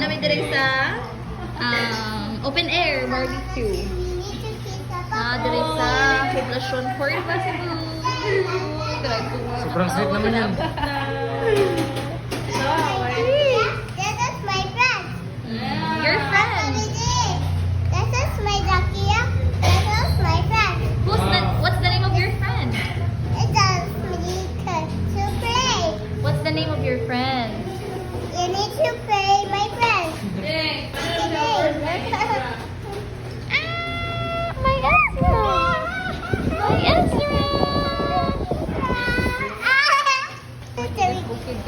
namin direct sa open air barbecue. Direct sa Poblacion Port Cebu. Sobrang sweet naman yan. That is my friend. Your friend. That is my Zakia. That is my friend. What's the name of your friend? It does need to play. What's the name of your friend? You need to play, my friend. My Ezra! My Ezra! Bukid,